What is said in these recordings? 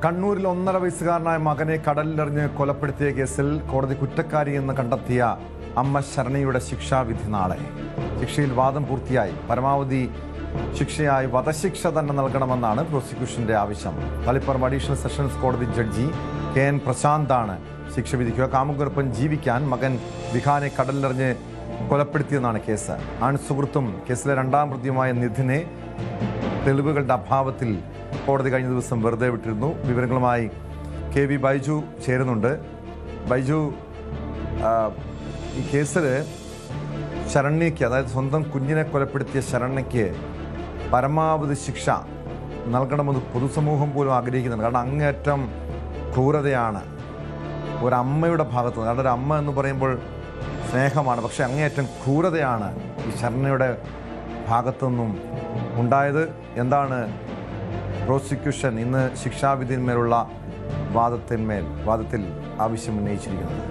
കണ്ണൂരിൽ 1.5 വയസ്സുകാരനായ മകനെ കടലിലെറിഞ്ഞ് കൊലപ്പെടുത്തിയ കേസിൽ കോടതി കുറ്റക്കാരിയെന്ന് കണ്ടെത്തിയ അമ്മ ശരണ്യയുടെ ശിക്ഷാവിധി നാളെ. ശിക്ഷയിൽ വാദം പൂർത്തിയായി. പരമാവധി ശിക്ഷയായി വധശിക്ഷ തന്നെ നൽകണമെന്നാണ് പ്രോസിക്യൂഷന്റെ ആവശ്യം. തളിപ്പറമ്പ് അഡീഷണൽ സെഷൻസ് കോടതി ജഡ്ജി KN പ്രശാന്താണ് ശിക്ഷ വിധിക്കുക. കാമുകനൊപ്പം ജീവിക്കാൻ മകൻ വിഹാനെ കടലിലെറിഞ്ഞ് കൊലപ്പെടുത്തിയെന്നാണ് കേസ്. സുഹൃത്തും കേസിലെ 2ാം പ്രതിയുമായ നിധിനെ തെളിവുകളുടെ അഭാവത്തിൽ കോടതി കഴിഞ്ഞ ദിവസം വെറുതെ വിട്ടിരുന്നു. വിവരങ്ങളുമായി KV ബൈജു ചേരുന്നുണ്ട്. ബൈജു, ഈ കേസിൽ ശരണ്യയ്ക്ക്, അതായത് സ്വന്തം കുഞ്ഞിനെ കൊലപ്പെടുത്തിയ ശരണ്യയ്ക്ക് പരമാവധി ശിക്ഷ നൽകണമെന്ന് പൊതുസമൂഹം പോലും ആഗ്രഹിക്കുന്നുണ്ട്. കാരണം അങ്ങേയറ്റം ക്രൂരതയാണ് ഒരമ്മയുടെ ഭാഗത്ത് നിന്ന്. കാരണം ഒരു അമ്മ എന്ന് പറയുമ്പോൾ സ്നേഹമാണ്, പക്ഷെ അങ്ങേയറ്റം ക്രൂരതയാണ് ഈ ശരണ്യയുടെ ഭാഗത്തുനിന്നും ഉണ്ടായത്. എന്താണ് പ്രോസിക്യൂഷൻ ഇന്ന് ശിക്ഷാവിധിന്മേലുള്ള വാദത്തിൽ ആവശ്യം ഉന്നയിച്ചിരിക്കുന്നത്?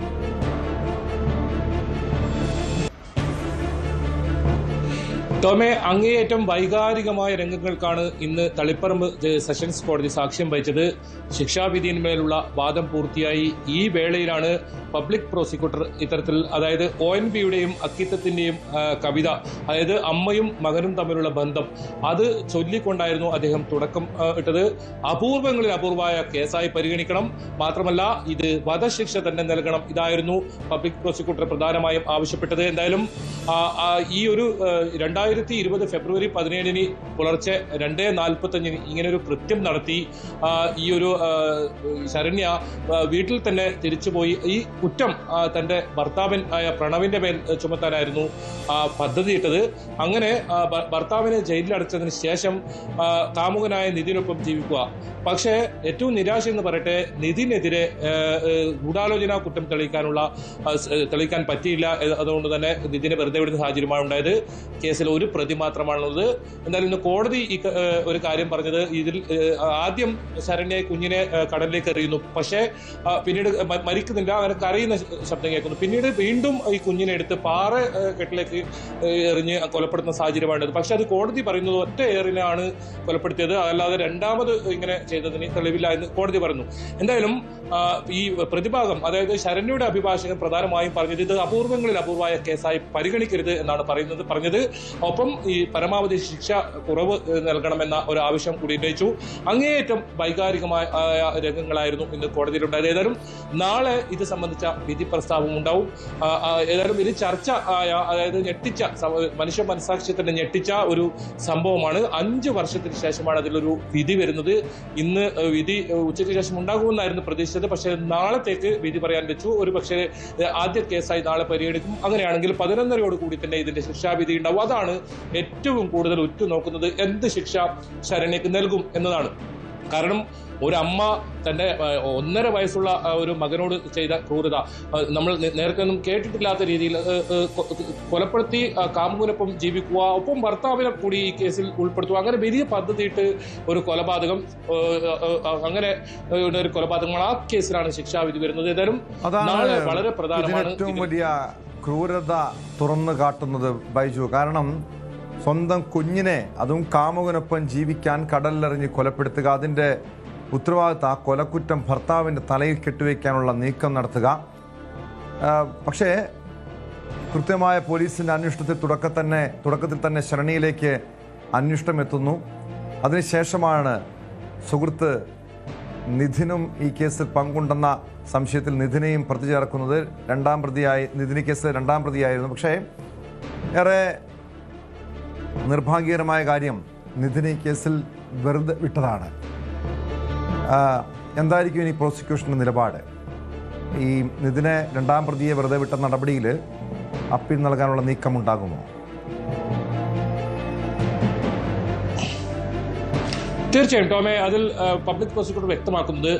ടോമെ, അങ്ങേയറ്റം വൈകാരികമായ രംഗങ്ങൾക്കാണ് ഇന്ന് തളിപ്പറമ്പ് സെഷൻസ് കോടതി സാക്ഷ്യം വഹിച്ചത്. ശിക്ഷാവിധിയിന്മേലുള്ള വാദം പൂർത്തിയായി. ഈ വേളയിലാണ് പബ്ലിക് പ്രോസിക്യൂട്ടർ ഇത്തരത്തിൽ, അതായത് ONBയുടെയും അക്കിത്തത്തിന്റെയും കവിത, അതായത് അമ്മയും മകനും തമ്മിലുള്ള ബന്ധം, അത് ചൊല്ലിക്കൊണ്ടായിരുന്നു അദ്ദേഹം തുടക്കം ഇട്ടത്. അപൂർവങ്ങളിൽ അപൂർവമായ കേസായി പരിഗണിക്കണം, മാത്രമല്ല ഇത് വധശിക്ഷ തന്നെ നൽകണം. ഇതായിരുന്നു പബ്ലിക് പ്രോസിക്യൂട്ടർ പ്രധാനമായും ആവശ്യപ്പെട്ടത്. എന്തായാലും ഈ ഒരു 2020 ഫെബ്രുവരി 17 പുലർച്ചെ 2:45 ഇങ്ങനൊരു കൃത്യം നടത്തി ഈ ഒരു ശരണ്യ വീട്ടിൽ തന്നെ തിരിച്ചുപോയി. ഈ കുറ്റം തന്റെ ഭർത്താവിനായ പ്രണവിന്റെ മേൽ ചുമത്താനായിരുന്നു പദ്ധതിയിട്ടത്. അങ്ങനെ ഭർത്താവിനെ ജയിലിലടച്ചതിന് ശേഷം കാമുകനായ നിതിനൊപ്പം ജീവിക്കുക. പക്ഷേ ഏറ്റവും നിരാശ എന്ന് പറയട്ടെ, നിതിനെതിരെ ഗൂഢാലോചന കുറ്റം തെളിയിക്കാൻ പറ്റിയില്ല. അതുകൊണ്ട് തന്നെ നിതിനെ വെറുതെ വിടുന്ന സാഹചര്യമാണ് ഉണ്ടായത്. കേസിൽ ഒരു പ്രതി മാത്രമാണുള്ളത്. എന്തായാലും ഇന്ന് കോടതി ഒരു കാര്യം പറഞ്ഞത്, ഇതിൽ ആദ്യം ശരണ്യ കുഞ്ഞിനെ കടലിലേക്ക് എറിയുന്നു, പക്ഷേ പിന്നീട് മരിക്കുന്നില്ല, അങ്ങനെ കരയുന്ന ശബ്ദം കേൾക്കുന്നു. പിന്നീട് വീണ്ടും ഈ കുഞ്ഞിനെ എടുത്ത് കെട്ടിലേക്ക് എറിഞ്ഞ് കൊലപ്പെടുത്തുന്ന സാഹചര്യമാണത്. പക്ഷെ അത് കോടതി പറയുന്നത് ഒറ്റ ഏറിനാണ് കൊലപ്പെടുത്തിയത്, അല്ലാതെ രണ്ടാമത് ഇങ്ങനെ ചെയ്തതിന് തെളിവില്ല എന്ന് കോടതി പറഞ്ഞു. എന്തായാലും ഈ പ്രതിഭാഗം, അതായത് ശരണ്യയുടെ അഭിഭാഷകൻ പ്രധാനമായും പറഞ്ഞത് ഇത് അപൂർവങ്ങളിൽ അപൂർവമായ കേസായി പരിഗണിക്കരുത് എന്നാണ് പറഞ്ഞത്. ഒപ്പം ഈ പരമാവധി ശിക്ഷ കുറവ് നൽകണമെന്ന ഒരു ആവശ്യം കൂടി ഉന്നയിച്ചു. അങ്ങേയറ്റം വൈകാരികമായ രംഗങ്ങളായിരുന്നു ഇന്ന് കോടതിയിലുണ്ടായത്. ഏതായാലും നാളെ ഇത് സംബന്ധിച്ച വിധി പ്രസ്താവം ഉണ്ടാവും. ഏതായാലും ഇത് ചർച്ച ആയ, അതായത് മനുഷ്യ മനസാക്ഷ്യത്തിന്റെ ഞെട്ടിച്ച ഒരു സംഭവമാണ്. 5 വർഷത്തിന് ശേഷമാണ് അതിലൊരു വിധി വരുന്നത്. ഇന്ന് വിധി ഉച്ചയ്ക്ക് ശേഷം ഉണ്ടാകുമെന്നായിരുന്നു പ്രതീക്ഷിച്ചത്. പക്ഷേ നാളത്തേക്ക് വിധി പറയാൻ വെച്ചു. ഒരു പക്ഷേ ആദ്യ കേസായി നാളെ പരിഗണിക്കും. അങ്ങനെയാണെങ്കിൽ 11:30 കൂടി തന്നെ ഇതിന്റെ ശിക്ഷാവിധി ഉണ്ടാവും. അതാണ് ഏറ്റവും കൂടുതൽ ഉറ്റുനോക്കുന്നത്. എന്ത് ശിക്ഷ ശരണ്യക്ക് നൽകും എന്നതാണ്. കാരണം ഒരമ്മ തന്റെ 1.5 വയസ്സുള്ള ഒരു മകനോട് ചെയ്ത ക്രൂരത നമ്മൾ നേരത്തെ ഒന്നും കേട്ടിട്ടില്ലാത്ത രീതിയിൽ കൊലപ്പെടുത്തി കാമുകനൊപ്പം ജീവിക്കുക, ഒപ്പം ഭർത്താവിനെ കൂടി ഈ കേസിൽ ഉൾപ്പെടുത്തുക, അങ്ങനെ വലിയ പദ്ധതിയിട്ട് ഒരു കൊലപാതകം, അങ്ങനെ ഒരു കൊലപാതകമാണ്. ആ കേസിലാണ് ശിക്ഷാവിധി വരുന്നത്. ഏതായാലും നാളെ വളരെ പ്രധാനമാണ്. ഏറ്റവും വലിയ ക്രൂരത തുറന്നു കാട്ടുന്നത് ബൈജു, കാരണം സ്വന്തം കുഞ്ഞിനെ, അതും കാമുകനൊപ്പം ജീവിക്കാൻ കടലിലെറിഞ്ഞ് കൊലപ്പെടുത്തുക, അതിൻ്റെ ഉത്തരവാദിത്തം, ആ കൊലക്കുറ്റം ഭർത്താവിൻ്റെ തലയിൽ കെട്ടിവെക്കാനുള്ള നീക്കം നടത്തുക. പക്ഷേ കൃത്യമായ പോലീസിൻ്റെ അന്വേഷണത്തിൽ തുടക്കത്തിൽ തന്നെ ശരണ്യയിലേക്ക് അന്വേഷണം എത്തുന്നു. അതിനുശേഷമാണ് സുഹൃത്ത് നിധിനും ഈ കേസിൽ പങ്കുണ്ടെന്ന സംശയത്തിൽ നിധിനെയും പ്രതി ചേർക്കുന്നത്. നിധിന് കേസിൽ 2ാം പ്രതിയായിരുന്നു. പക്ഷേ ഏറെ നിർഭാഗ്യകരമായ കാര്യം, നിധിനെ ഈ കേസിൽ വെറുതെ വിട്ടതാണ്. എന്തായിരിക്കും ഇനി പ്രോസിക്യൂഷൻ്റെ നിലപാട്? ഈ നിധിനെ 2ാം പ്രതിയെ വെറുതെ വിട്ട നടപടിയിൽ അപ്പീൽ നൽകാനുള്ള നീക്കമുണ്ടാകുമോ? തീർച്ചയായും ടോമെ, അതിൽ പബ്ലിക് പ്രോസിക്യൂട്ടർ വ്യക്തമാക്കുന്നത്,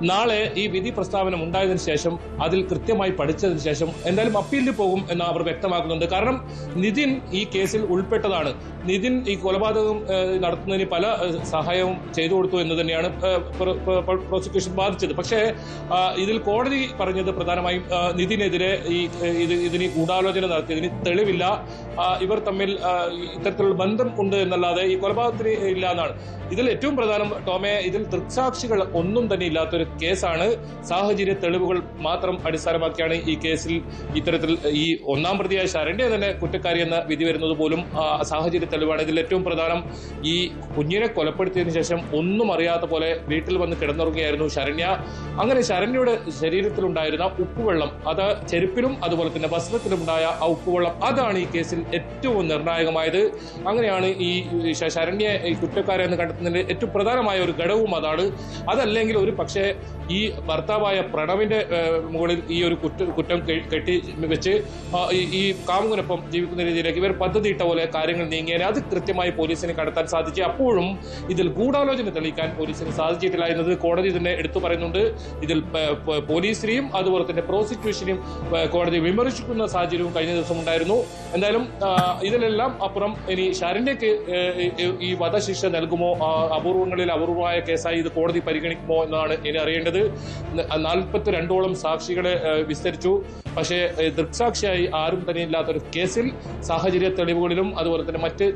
നാളെ ഈ വിധി പ്രസ്താവന ഉണ്ടായതിനു ശേഷം അതിൽ കൃത്യമായി പഠിച്ചതിന് ശേഷം എന്തായാലും അപ്പീലിൽ പോകും എന്ന് അവർ വ്യക്തമാക്കുന്നുണ്ട്. കാരണം നിതിൻ ഈ കേസിൽ ഉൾപ്പെട്ടതാണ്. നിതിൻ ഈ കൊലപാതകം നടത്തുന്നതിന് പല സഹായവും ചെയ്തു കൊടുത്തു എന്ന് തന്നെയാണ് പ്രോസിക്യൂഷൻ വാദിച്ചത്. പക്ഷേ ഇതിൽ കോടതി പറഞ്ഞത് പ്രധാനമായും നിതിനെതിരെ ഇതിന് ഗൂഢാലോചന നടത്തിയതിന് തെളിവില്ല, ഇവർ തമ്മിൽ ഇത്തരത്തിലുള്ള ബന്ധം ഉണ്ട് എന്നല്ലാതെ ഈ കൊലപാതകത്തിന് ഇല്ല എന്നാണ്. ഇതിൽ ഏറ്റവും ഏറ്റവും പ്രധാനം ടോമെ, ഇതിൽ ദൃക്സാക്ഷികൾ ഒന്നും തന്നെ ഇല്ലാത്തൊരു കേസാണ്. സാഹചര്യ തെളിവുകൾ മാത്രം അടിസ്ഥാനമാക്കിയാണ് ഈ കേസിൽ ഇത്തരത്തിൽ ഈ ഒന്നാം പ്രതിയായ ശരണ്യ തന്നെ കുറ്റക്കാരി എന്ന വിധി വരുന്നത് പോലും സാഹചര്യ തെളിവാണ്. ഇതിൽ ഏറ്റവും പ്രധാനം, ഈ കുഞ്ഞിനെ കൊലപ്പെടുത്തിയതിനു ശേഷം ഒന്നും അറിയാത്ത പോലെ വീട്ടിൽ വന്ന് കിടന്നുറങ്ങുകയായിരുന്നു ശരണ്യ. അങ്ങനെ ശരണ്യയുടെ ശരീരത്തിലുണ്ടായിരുന്ന ഉപ്പുവെള്ളം, അത് ചെരുപ്പിലും അതുപോലെ തന്നെ വസ്ത്രത്തിലുണ്ടായ ആ ഉപ്പുവെള്ളം, അതാണ് ഈ കേസിൽ ഏറ്റവും നിർണായകമായത്. അങ്ങനെയാണ് ഈ ശരണ്യ കുറ്റക്കാരെ എന്ന് കണ്ടെത്തുന്നതിന് ഏറ്റവും പ്രധാനമായ ഒരു ഘടകവും അതാണ്. അതല്ലെങ്കിൽ ഒരു പക്ഷേ ഈ ഭർത്താവായ പ്രണവിന്റെ മുകളിൽ ഈ ഒരു കുറ്റം കെട്ടി വെച്ച് ഈ കാമുകനൊപ്പം ജീവിക്കുന്ന രീതിയിലേക്ക് ഇവർ പദ്ധതിയിട്ട പോലെ കാര്യങ്ങൾ നീങ്ങിയാൽ അത് കൃത്യമായി പോലീസിന് കണ്ടെത്താൻ സാധിച്ചു. അപ്പോഴും ഇതിൽ ഗൂഢാലോചന തെളിയിക്കാൻ പോലീസിന് സാധിച്ചിട്ടില്ല എന്നത് കോടതി തന്നെ എടുത്തു പറയുന്നുണ്ട്. ഇതിൽ പോലീസിനെയും അതുപോലെ തന്നെ പ്രോസിക്യൂഷനെയും കോടതി വിമർശിക്കുന്ന സാഹചര്യവും കഴിഞ്ഞ ദിവസം ഉണ്ടായിരുന്നു. എന്തായാലും ഇതിലെല്ലാം അപ്പുറം ഇനി ശരണ്യക്ക് ഈ വധശിക്ഷ നൽകുമോ, അപൂർവങ്ങളിൽ അപൂർവമായ കേസായി ഇത് കോടതി പരിഗണിക്കുമോ എന്നതാണ് ഇനി അറിയേണ്ടത്. 42ഓളം സാക്ഷികളെ വിസ്തരിച്ചു. പക്ഷേ ദൃക്സാക്ഷിയായി ആരും തന്നെ ഇല്ലാത്തൊരു കേസിൽ സാഹചര്യ തെളിവുകളിലും അതുപോലെ തന്നെ മറ്റ്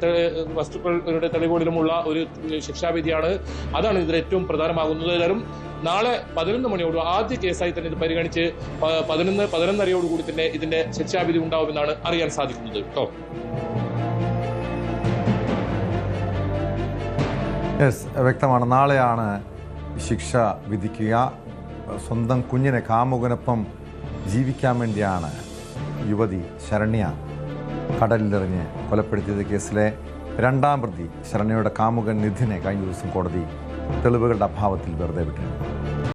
വസ്തുക്കളുടെ തെളിവുകളിലുമുള്ള ഒരു ശിക്ഷാവിധിയാണ്. അതാണ് ഇതിൽ ഏറ്റവും പ്രധാനമാകുന്നത്. ഏതായാലും നാളെ 11 മണിയോട് ആദ്യ കേസായി തന്നെ ഇത് പരിഗണിച്ച് 11:30 തന്നെ ഇതിന്റെ ശിക്ഷാവിധി ഉണ്ടാവുമെന്നാണ് അറിയാൻ സാധിക്കുന്നത് കേട്ടോ. വ്യക്തമാണ്. നാളെയാണ് ശിക്ഷ വിധിക്കുക. സ്വന്തം കുഞ്ഞിനെ കാമുകനൊപ്പം ജീവിക്കാൻ വേണ്ടിയാണ് യുവതി ശരണ്യ കടലിലെറിഞ്ഞ് കൊലപ്പെടുത്തിയത്. കേസിലെ 2ാം പ്രതി ശരണ്യയുടെ കാമുകൻ നിധിനെ കഴിഞ്ഞ ദിവസം കോടതി തെളിവുകളുടെ അഭാവത്തിൽ വെറുതെ വിട്ടിരുന്നു.